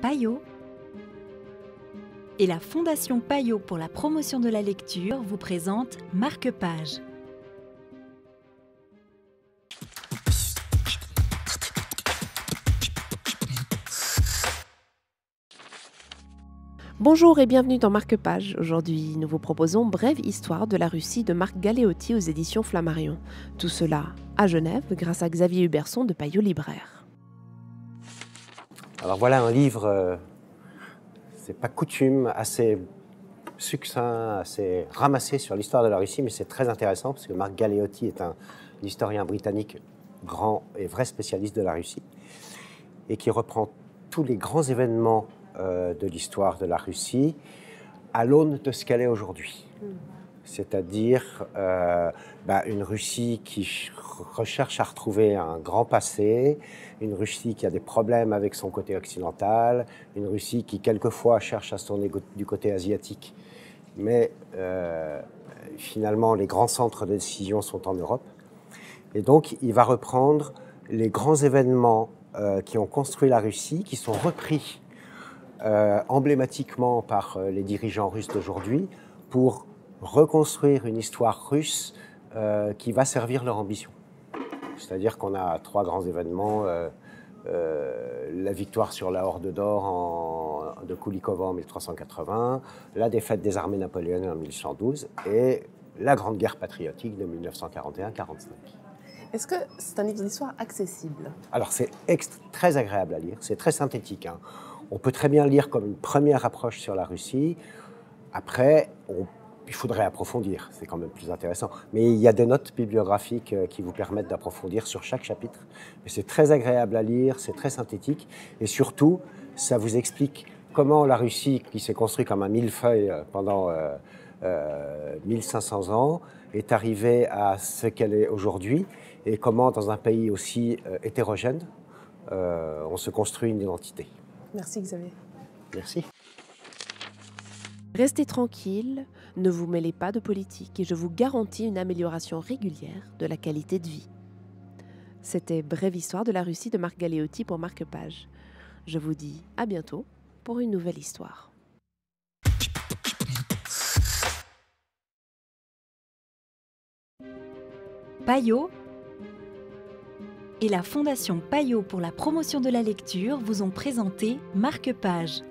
Payot et la Fondation Payot pour la promotion de la lecture vous présente Marque-Page. Bonjour et bienvenue dans Marque-Page. Aujourd'hui, nous vous proposons Brève histoire de la Russie de Marc Galeotti aux éditions Flammarion. Tout cela à Genève grâce à Xavier Huberson de Payot Libraire. Alors voilà un livre, c'est pas coutume, assez succinct, assez ramassé sur l'histoire de la Russie, mais c'est très intéressant parce que Marc Galeotti est un historien britannique grand et vrai spécialiste de la Russie et qui reprend tous les grands événements de l'histoire de la Russie à l'aune de ce qu'elle est aujourd'hui. C'est-à-dire une Russie qui recherche à retrouver un grand passé, une Russie qui a des problèmes avec son côté occidental, une Russie qui quelquefois cherche à se tourner du côté asiatique, mais finalement les grands centres de décision sont en Europe. Et donc il va reprendre les grands événements qui ont construit la Russie, qui sont repris emblématiquement par les dirigeants russes d'aujourd'hui pour reconstruire une histoire russe qui va servir leur ambition. C'est-à-dire qu'on a trois grands événements, la victoire sur la Horde d'Or de Kulikovo en 1380, la défaite des armées napoléoniennes en 1812 et la Grande Guerre patriotique de 1941-45. Est-ce que c'est un livre d'histoire accessible? Alors c'est très agréable à lire, c'est très synthétique. On peut très bien le lire comme une première approche sur la Russie. Après, il faudrait approfondir, c'est quand même plus intéressant. Mais il y a des notes bibliographiques qui vous permettent d'approfondir sur chaque chapitre. Mais c'est très agréable à lire, c'est très synthétique. Et surtout, ça vous explique comment la Russie, qui s'est construite comme un millefeuille pendant 1500 ans, est arrivée à ce qu'elle est aujourd'hui. Et comment, dans un pays aussi hétérogène, on se construit une identité. Merci Xavier. Merci. Restez tranquille, ne vous mêlez pas de politique et je vous garantis une amélioration régulière de la qualité de vie. C'était Brève histoire de la Russie de Marc Galeotti pour Marque-Page. Je vous dis à bientôt pour une nouvelle histoire. Payot et la Fondation Payot pour la promotion de la lecture vous ont présenté Marque-Page.